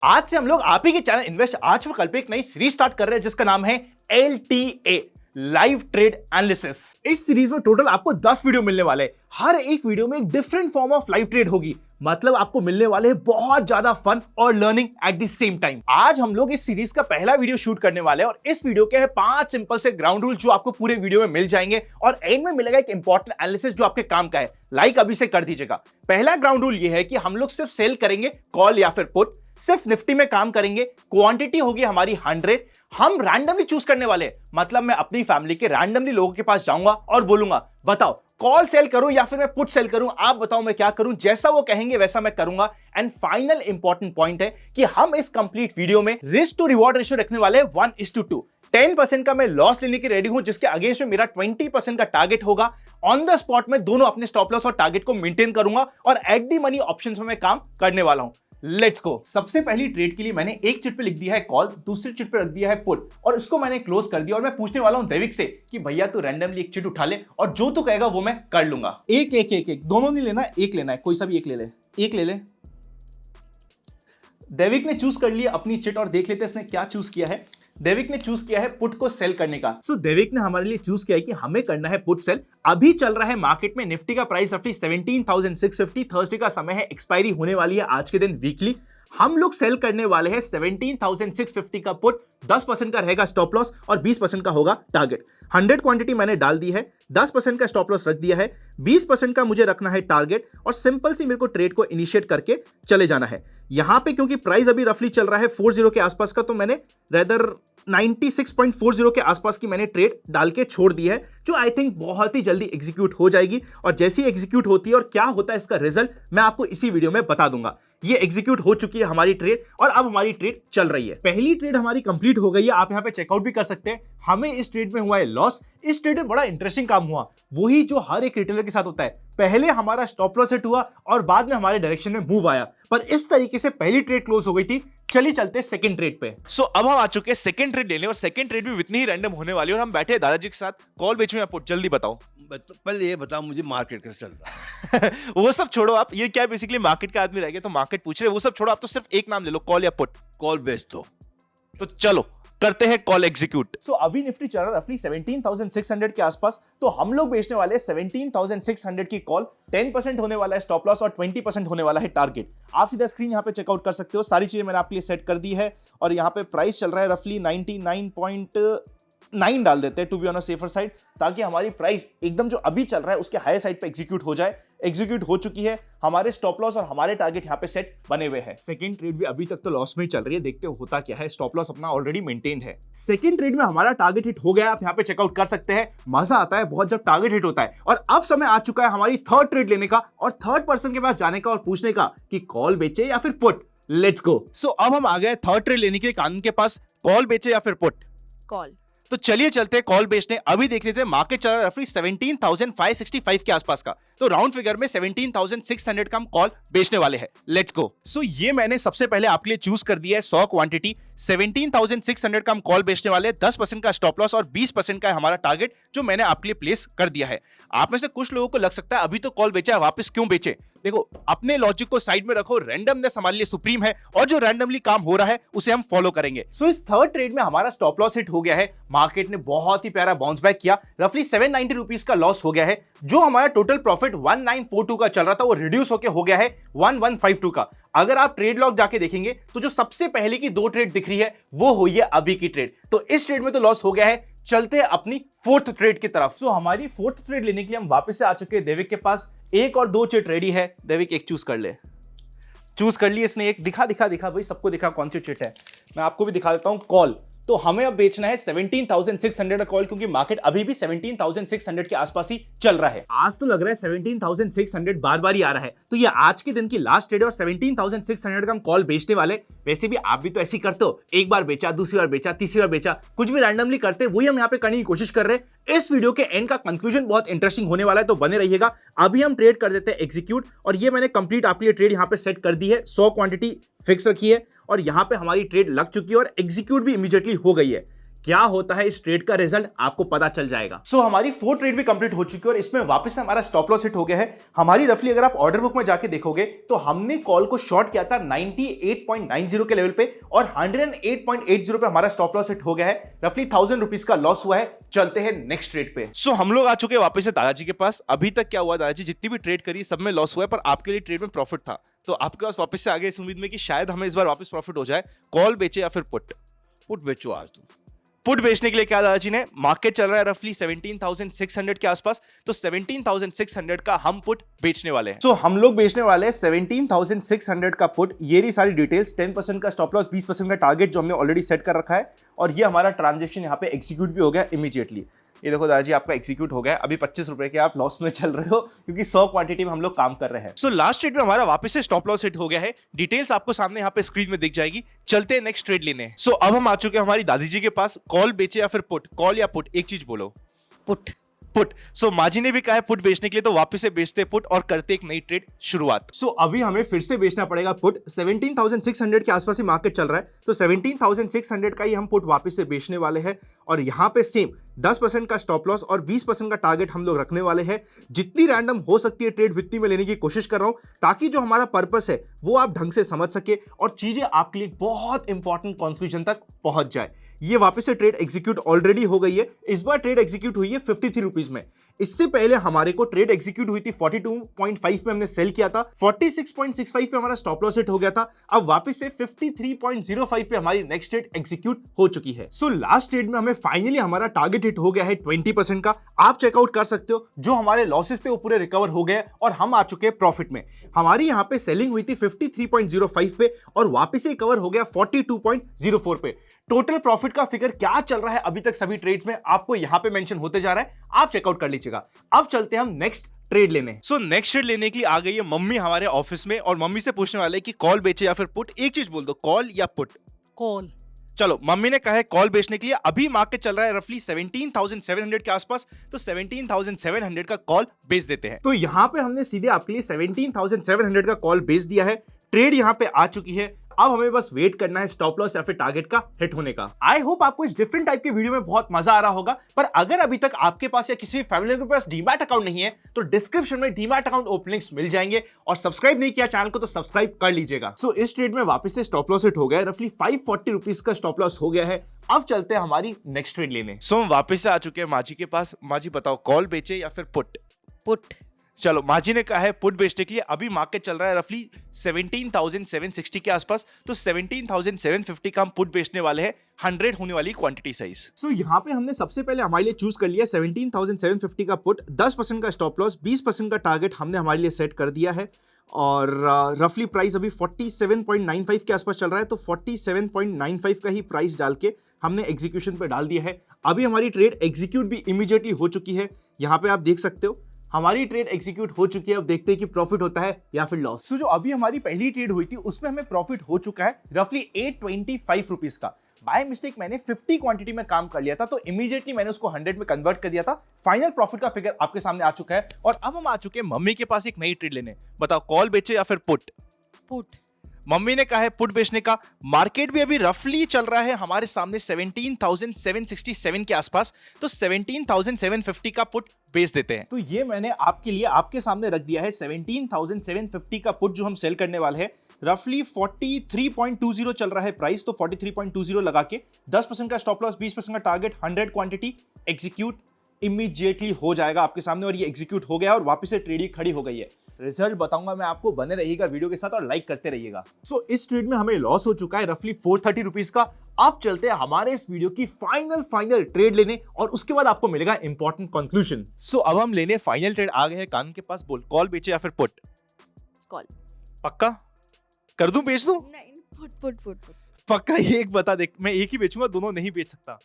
आज से हम लोग आप ही के चैनल इन्वेस्ट आज व कल पे एक नई सीरीज स्टार्ट कर रहे हैं जिसका नाम है LTA लाइव ट्रेड एनालिसिस। इस सीरीज में टोटल आपको 10 वीडियो मिलने वाले हैं। हर एक वीडियो में एक different form of live trade होगी, मतलब आपको मिलने वाले हैं बहुत ज्यादा फन और learning at the same time. आज हम लोग इस सीरीज का पहला वीडियो शूट करने वाले हैं और इस वीडियो के हैं 5 सिंपल से ग्राउंड रूल जो आपको पूरे वीडियो में मिल जाएंगे और एंड में मिलेगा एक इंपॉर्टेंट एनालिसिस जो आपके काम का है। लाइक अभी से कर दीजिएगा। पहला ग्राउंड रूल ये है कि हम लोग सिर्फ सेल करेंगे कॉल या फिर पुट, सिर्फ निफ्टी में काम करेंगे, क्वांटिटी होगी हमारी 100, हम रैंडमली चूज करने वाले हैं। मतलब मैं अपनी फैमिली के रैंडमली लोगों के पास जाऊंगा और बोलूंगा बताओ कॉल सेल करूं या फिर मैं पुट सेल करूं, आप बताओ मैं क्या करूं, जैसा वो कहेंगे वैसा मैं करूंगा। एंड फाइनल इंपॉर्टेंट पॉइंट है कि हम इस कंप्लीट वीडियो में रिस्क टू रिवॉर्ड रेशियो रखने वाले हैं 1:2। 10% का मैं लॉस लेने की रेडी हूं जिसके अगेंस्ट में मेरा 20% का टारगेट होगा। ऑन द स्पॉट में दोनों अपने स्टॉप लॉस और टारगेट को मेंटेन करूंगा और एट दी मनी ऑप्शंस में मैं काम करने वाला हूं। Let's go. सबसे पहली ट्रेड के लिए मैंने एक चिट पे लिख दिया है कॉल, दूसरी चिट पे रख दिया है पुट और इसको मैंने क्लोज कर दिया और मैं पूछने वाला हूं देविक से कि भैया तू रैंडमली एक चिट उठा ले और जो तू कहेगा वो मैं कर लूंगा। एक दोनों नहीं लेना, एक लेना है, कोई सा भी एक ले ले, एक ले ले। देविक ने चूज कर लिया अपनी चिट और देख लेते हैं इसने क्या चूज किया है। देविक ने चूज किया है पुट को सेल करने का। सो देविक ने हमारे लिए चूज किया है कि हमें करना है पुट सेल। अभी चल रहा है मार्केट में निफ्टी का प्राइस रफली 17,650। थर्सडे का समय है, एक्सपायरी होने वाली है आज के दिन वीकली। हम लोग सेल करने वाले हैं 17,650 का पुट, 10% का रहेगा स्टॉप लॉस और 20% का होगा टारगेट। 100 क्वांटिटी मैंने डाल दी है, 10% का स्टॉप लॉस रख दिया है, 20% का मुझे रखना है टारगेट और सिंपल सी मेरे को ट्रेड को इनिशिएट करके चले जाना है। यहां पे क्योंकि प्राइस अभी रफली चल रहा है 40 के आसपास का, तो मैंने रेदर 96.40 के आसपास की मैंने ट्रेड डाल के छोड़ दी है जो आई थिंक बहुत ही जल्दी एग्जीक्यूट हो जाएगी। और जैसी एग्जीक्यूट होती है और क्या होता है इसका रिजल्ट मैं आपको इसी वीडियो में बता दूंगा। ये एग्जीक्यूट हो चुकी है हमारी ट्रेड और अब हमारी ट्रेड चल रही है। पहली ट्रेड हमारी कंप्लीट हो गई है, आप यहां पे चेकआउट भी कर सकते हैं। हमें इस ट्रेड में हुआ है लॉस। इस ट्रेड में बड़ा इंटरेस्टिंग काम हुआ, वही जो हर एक रिटेलर के साथ होता है। पहले हमारा स्टॉप लॉस हिट हुआ और बाद में हमारे डायरेक्शन में मूव आया, पर इस तरीके से पहली ट्रेड क्लोज हो गई थी। चलिए चलते सेकंड ट्रेड पे। सो अब हम आ चुके हैं सेकंड ट्रेड लेने और सेकंड ट्रेड भी इतनी ही रैंडम होने वाली है और हम बैठे हैं दादाजी के साथ। कॉल बेचूं या पुट, जल्दी बताओ। पहले ये बताओ मुझे मार्केट कैसे चल रहा है। वो सब छोड़ो, आप ये क्या बेसिकली मार्केट का आदमी रह गए तो मार्केट पूछ रहे, वो सब छोड़ो, आप तो सिर्फ एक नाम ले लो, कॉल या पुट। कॉल बेच दो। तो चलो करते हैं कॉल एग्जीक्यूट। सो अभी निफ्टी चल रहा है रफली 17,600 के आसपास, तो हम लोग बेचने वाले हैं 17,600 की कॉल। 10% होने वाला है स्टॉप लॉस और 20% होने वाला है टारगेट। आप सीधा स्क्रीन यहां पे चेकआउट कर सकते हो, सारी चीजें मैंने आपके लिए सेट कर दी है और यहां पे प्राइस चल रहा है रफली 99.9 डाल देते हैं to be on a safer side, ताकि हमारी प्राइस एकदम जो अभी चल रहा है उसके हायर साइड पे एग्जीक्यूट हो जाए। एग्जीक्यूट हो चुकी है, हमारे स्टॉप लॉस और हमारे टारगेट यहाँ पे सेट बने हुए हैं। सेकंड ट्रेड भी अभी तक तो लॉस में ही चल रही है, देखते हो होता क्या है। स्टॉप लॉस अपना ऑलरेडी मेंटेन है। सेकंड ट्रेड में हमारा टारगेट हिट हो गया, आप यहाँ पे चेकआउट कर सकते हैं। मजा आता है बहुत जब टारगेट हिट होता है। और अब समय आ चुका है हमारी थर्ड ट्रेड लेने का और थर्ड पर्सन के पास जाने का और पूछने का कि कॉल बेचे या फिर पुट। Let's go. सो अब हम आ गए थर्ड ट्रेड लेने के लिए कानून के पास, कॉल बेचे या फिर पुट। कॉल। तो चलिए चलते हैं कॉल बेचने। अभी देख लेते हैं मार्केट चल रहा है रफली 17,565 के आसपास का, तो राउंड फिगर में 17,600 का हम कॉल बेचने वाले हैं। Let's go. सो ये मैंने सबसे पहले आपके लिए चूज कर दिया है 100 क्वांटिटी। 17,600 का हम कॉल बेचने वाले हैं, 10% का स्टॉप लॉस और 20% का है हमारा टारगेट जो मैंने आपके लिए प्लेस कर दिया है। आप में से कुछ लोगों को लग सकता है अभी तो कॉल बेचा है वापस क्यों बेचे। देखो अपने लॉजिक को साइड में रखो, रैंडमनेस हमारे लिए सुप्रीम है और जो रैंडमली काम हो रहा है उसे हम फॉलो करेंगे। सो इस थर्ड ट्रेड में हमारा स्टॉप लॉस हिट हो गया है। मार्केट ने बहुत ही प्यारा बाउंस बैक किया, रफली 790 रुपीस का लॉस हो गया है। जो हमारा टोटल प्रॉफिट 1942 का चल रहा था वो रिड्यूस होकर हो गया है 1152 का। अगर आप ट्रेड लॉग जाके देखेंगे तो जो सबसे पहले की 2 ट्रेड दिख रही है वो हुई है अभी की ट्रेड। तो इस ट्रेड में तो लॉस हो गया है। चलते हैं अपनी फोर्थ ट्रेड की तरफ। सो हमारी फोर्थ ट्रेड लेने के लिए हम वापस से आ चुके हैं देविक के पास। एक और 2 चिट रेडी है। देविक एक चूज कर ले। चूज कर ली इसने एक। दिखा भाई, सबको दिखा कौन सी चिट है। मैं आपको भी दिखा देता हूं। कॉल। तो हमें अब बेचना है 17,600 का कॉल, क्योंकि मार्केट अभी भी 17,600 के आसपास ही चल रहा है। आज तो लग रहा है 17,600 बार बार ही आ रहा है, तो ये आज के दिन की लास्ट ट्रेड और 17,600 का हम कॉल बेचने वाले। वैसे भी आप भी तो ऐसे ही करते हो, एक बार बेचा, दूसरी बार बेचा, तीसरी बार बेचा, कुछ भी रैंडमली करते हैं, वही हम यहाँ पे करने की कोशिश कर रहे हैं। इस वीडियो के एंड का कंक्लूजन बहुत इंटरेस्टिंग होने वाला है, तो बने रहिएगा। अभी हम ट्रेड कर देते हैं एग्जीक्यूट और ये मैंने कंप्लीट आपके लिए ट्रेड यहाँ पे सेट कर दी है। 100 क्वांटिटी फिक्स रखी है और यहां पे हमारी ट्रेड लग चुकी है और एग्जीक्यूट भी इमीडिएटली हो गई है। क्या होता है इस ट्रेड का रिजल्ट आपको पता चल जाएगा। सो हमारी 4 ट्रेड भी कंप्लीट हो चुकी है और इसमें वापस से हमारा स्टॉप लॉस हिट हो गया है। हमारी रफली अगर आप ऑर्डर बुक में जाके देखोगे तो हमने कॉल को शॉर्ट किया था 98.90 के लेवल पे और 108.80 पे हमारा स्टॉप लॉस हिट हो गया है। रफली 1000 रुपीज का लॉस हुआ है। चलते हैं नेक्स्ट ट्रेड पे। सो हम लोग आ चुके हैं वापस से दादाजी के पास। अभी तक क्या हुआ दादाजी, जितनी भी ट्रेड करी सब में लॉस हुआ है, पर आपके लिए ट्रेड में प्रॉफिट था, तो आपके पास वापस से आगे इस उम्मीद में कि शायद हमें इस बार वापस प्रॉफिट हो जाए। कॉल बेचे या फिर पुट? पुट बेचो आज तुम। पुट बेचने के लिए क्या दादाजी ने, मार्केट चल रहा है रफली 17,600 के आसपास, तो 17,600 का हम पुट बेचने वाले हैं। सो हम लोग बेचने वाले हैं 17,600 का पुट। ये रही सारी डिटेल्स, 10% का स्टॉप लॉस, 20% का टारगेट जो हमने ऑलरेडी सेट कर रखा है, और ये हमारा ट्रांजेक्शन यहाँ पे एग्जीक्यूट भी हो गया इमीडिएटली। ये देखो दादाजी आपका एग्जीक्यूट हो गया। अभी 25 रुपए के आप लॉस में चल रहे हो क्योंकि 100 क्वांटिटी में हम लोग काम कर रहे हैं। सो लास्ट ट्रेड में हमारा वापस से स्टॉप लॉस हिट हो गया है। डिटेल्स आपको सामने यहाँ पे स्क्रीन में दिख जाएगी। चलते हैं नेक्स्ट ट्रेड लेने। सो अब हम आ चुके हैं हमारी दादी जी के पास। कॉल बेचे या फिर पुट? कॉल या पुट, एक चीज बोलो। पुट। पुट। सो माजी ने भी कहा है पुट बेचने के लिए, तो वापस से बेचते पुट और करते एक नई ट्रेड शुरुआत। सो अभी हमें फिर से बेचना पड़ेगा पुट। 17,600 के आसपास ही मार्केट चल रहा है, तो 17,600 का ही हम पुट वापस से बेचने वाले हैं। और यहाँ पे सेम 10% का स्टॉप लॉस और 20% का टारगेट हम लोग रखने वाले हैं। जितनी रैंडम हो सकती है ट्रेड वित्ती में लेने की कोशिश कर रहा हूं, ताकि जो हमारा पर्पस है वो आप ढंग से समझ सके और चीजें आपके लिए बहुत इंपॉर्टेंट कंक्लूजन तक पहुंच जाए। ये वापस से ट्रेड एग्जीक्यूट ऑलरेडी हो गई है। इस बार ट्रेड एग्जीक्यूट हुई है 53 रुपीज में। इससे पहले हमारे को ट्रेड एग्जीक्यूट हुई थी 42.5 पे, हमने सेल किया था। 46.65 पे हमारा स्टॉप लॉस हिट हो गया था। अब वापस से 53.05 पे हमारी नेक्स्ट ट्रेड एग्जीक्यूट हो चुकी है। सो लास्ट ट्रेड में हमें फाइनली हमारा टारगेट हिट हो गया है 20% का। आप चेकआउट कर सकते हो, जो हमारे लॉसेस थे वो पूरे रिकवर हो गए और हम आ चुके हैं प्रॉफिट में। हमारी यहाँ पे सेलिंग हुई थी 53.05 पे और वापस से कवर हो गया 42.04 पे। टोटल प्रॉफिट का फिगर क्या चल रहा है अभी तक सभी ट्रेड्स में आपको यहां पे मेंशन होते जा रहा है, आप चेकआउट कर लीजिएगा। अब चलते हैं हम नेक्स्ट ट्रेड लेने। सो नेक्स्ट ट्रेड लेने के लिए आ गई है मम्मी हमारे ऑफिस में और मम्मी से पूछने वाले कि कॉल बेचे या फिर पुट? एक चीज बोल दो, कॉल या पुट? कॉल। चलो मम्मी ने कहा है कॉल बेचने के लिए। अभी मार्केट चल रहा है रफली 17,700 के आसपास, तो 17,700 का कॉल बेच देते हैं। तो यहां पे हमने सीधे आपके लिए 17,700 का कॉल बेच दिया है। ट्रेड यहां पे आ चुकी है। अब हमें बस वेट करना है स्टॉप लॉस या फिर टारगेट का हिट होने का। आई होप आपको इस डिफरेंट टाइप के वीडियो में बहुत मजा आ रहा होगा। पर अगर अभी तक आपके पास या किसी फैमिली के पास डीमैट अकाउंट नहीं है, तो डिस्क्रिप्शन में डीमैट अकाउंट ओपनिंग्स मिल जाएंगे। और सब्सक्राइब नहीं किया चैनल को तो सब्सक्राइब कर लीजिएगा। सो इस ट्रेड में वापस से स्टॉप लॉस हिट हो गया है। रफली 540 रुपीज का स्टॉप लॉस हो गया है। अब चलते हैं हमारी नेक्स्ट ट्रेड लेने। सो हम वापस से आ चुके हैं माजी के पास। माजी बताओ, कॉल बेचे या फिर पुट? पुट। चलो माजी ने कहा है पुट बेचने के लिए। अभी मार्केट चल रहा है रफली 17,760 के आसपास, तो 17,750 का हम पुट बेचने वाले हैं, 100 होने वाली क्वांटिटी साइज। सो यहाँ पे हमने सबसे पहले हमारे लिए चूज कर लिया 17,750 का पुट। 10% का स्टॉप लॉस, 20% का टारगेट हमने हमारे लिए सेट कर दिया है। और रफली प्राइस अभी 47.95 के आसपास चल रहा है, तो 47.95 का ही प्राइस डाल के हमने एग्जीक्यूशन पे डाल दिया है। अभी हमारी ट्रेड एग्जीक्यूट भी इमीडिएटली हो चुकी है। यहाँ पे आप देख सकते हो हमारी ट्रेड एग्जीक्यूट हो चुकी है। अब देखते हैं कि प्रॉफिट होता है या फिर लॉस। सो जो अभी हमारी पहली ट्रेड हुई थी उसमें हमें प्रॉफिट हो चुका है रफली 825 रुपीज का। बाय मिस्टेक मैंने 50 क्वांटिटी में काम कर लिया था, तो इमीडिएटली मैंने उसको 100 में कन्वर्ट कर दिया था। फाइनल प्रॉफिट का फिगर आपके सामने आ चुका है। और अब हम आ चुके हैं मम्मी के पास एक नई ट्रेड लेने। बताओ, कॉल बेचे या फिर पुट? पुट। मम्मी ने कहा है पुट बेचने का। मार्केट भी अभी रफली चल रहा है हमारे सामने 17,767 के आसपास, तो 17,750 का पुट बेच देते हैं। तो ये मैंने आपके लिए आपके सामने रख दिया है 17,750 का पुट जो हम सेल करने वाले हैं। रफली 43.20 चल रहा है प्राइस, तो 43.20 लगा के 10% का स्टॉप लॉस, 20% का टारगेट, 100 क्वांटिटी एग्जीक्यूट इमीडिएटली हो जाएगा आपके सामने। और ये एग्जीक्यूट हो गया और वापस से ट्रेड खड़ी हो गई है। रिजल्ट बताऊंगा मैं आपको, बने रहिएगा वीडियो के साथ और लाइक करते रहिएगा। सो इस ट्रेड में हमें लॉस हो चुका है रफली 430 रुपीज का। आप चलते हैं हमारे इस वीडियो की फाइनल ट्रेड लेने और उसके बाद आपको मिलेगा इंपॉर्टेंट कंक्लूजन। सो अब हम लेने फाइनल ट्रेड आ गए हैं कान के पास। बोल, कॉल बेचे या फिर पुट? कॉल। पक्का? कर दूं, बेच दूं? नहीं, पुट पुट पुट पुट। पक्का? एक बता, देख मैं एक ही बेचूंगा, दोनों नहीं बेच सकता।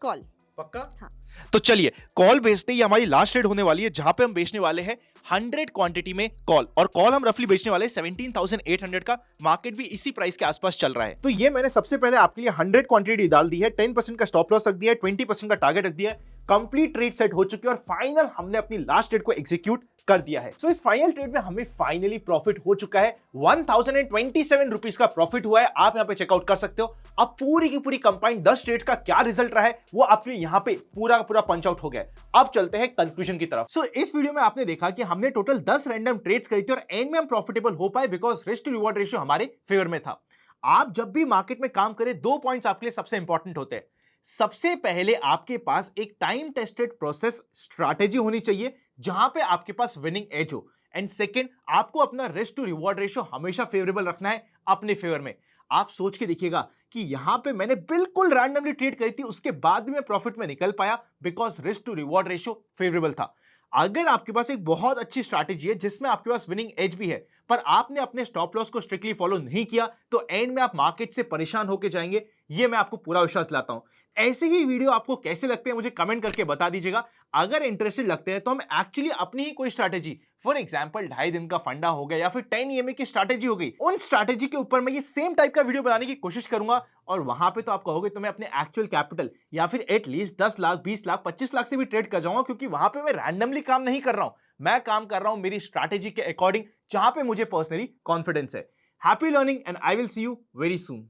कॉल। पक्का? हाँ। तो चलिए कॉल बेचते ही हमारी लास्ट ट्रेड होने वाली है, जहां पे हम बेचने वाले हैं 100 क्वांटिटी में कॉल, और कॉल हम रफली बेचने वाले 17,800 का। मार्केट भी इसी प्राइस के आसपास चल रहा है। तो ये मैंने सबसे पहले आपके लिए 100 क्वांटिटी डाल दी है, 10% का स्टॉप लॉस रख दिया है, 20% का टारगेट रख दिया है। कंप्लीट ट्रेड सेट हो चुकी है और फाइनल हमने अपनी लास्ट ट्रेड को एग्जीक्यूट कर दिया है। सो इस फाइनल ट्रेड में हमें फाइनली प्रॉफिट हो चुका है। 1027 रुपीज का प्रॉफिट हुआ है। आप यहां पे चेकआउट कर सकते हो। अब पूरी की पूरी कंबाइंड 10 ट्रेड का क्या रिजल्ट रहा है वो आपके यहां पे पूरा का पूरा पंच आउट हो गया है। अब चलते हैं कंक्लूजन की तरफ। सो इस वीडियो में आपने देखा कि हमने टोटल 10 रैंडम ट्रेड्स करी थी और एंड में हम प्रॉफिटेबल हो पाए because risk to reward ratio हमारे फेवर में था। आप जब भी मार्केट में काम करें, 2 पॉइंट्स आपके लिए सबसे इंपॉर्टेंट होते हैं। सबसे पहले आपके पास एक टाइम टेस्टेड प्रोसेस स्ट्रैटेजी होनी चाहिए जहां पे आपके पास विनिंग एज हो। एंड सेकंड, आपको अपना रिस्क टू रिवॉर्ड रेशियो हमेशा फेवरेबल रखना है अपने फेवर में। आप सोच के देखिएगा कि यहां पे मैंने बिल्कुल रैंडमली ट्रेड करी थी, उसके बाद भी मैं प्रॉफिट में निकल पाया because risk to reward ratio favourable था। अगर आपके पास एक बहुत अच्छी स्ट्रैटेजी है जिसमें आपके पास विनिंग एज भी है, पर आपने अपने स्टॉप लॉस को स्ट्रिक्टली फॉलो नहीं किया, तो एंड में आप मार्केट से परेशान होकर जाएंगे। ये मैं आपको पूरा विश्वास दिलाता हूं। ऐसे ही वीडियो आपको कैसे लगते हैं मुझे कमेंट करके बता दीजिएगा। अगर इंटरेस्टेड लगते हैं तो हम एक्चुअली अपनी ही कोई स्ट्रैटेजी, फॉर एग्जांपल 2.5 दिन का फंडा हो गया या फिर 10 EMA की स्ट्रैटेजी हो गई, उन स्ट्रैटेजी के ऊपर मैं ये सेम टाइप का वीडियो बनाने की कोशिश करूंगा। और वहां पे तो आप कहोगे तो मैं अपने एक्चुअल कैपिटल या फिर एटलीस्ट 10 लाख, 20 लाख, 25 लाख से भी ट्रेड कर जाऊंगा, क्योंकि वहां पे मैं रैंडमली काम नहीं कर रहा हूं। मैं काम कर रहा हूं मेरी स्ट्रैटेजी के अकॉर्डिंग, जहां पे मुझे पर्सनली कॉन्फिडेंस है। Happy learning and I will see you very soon.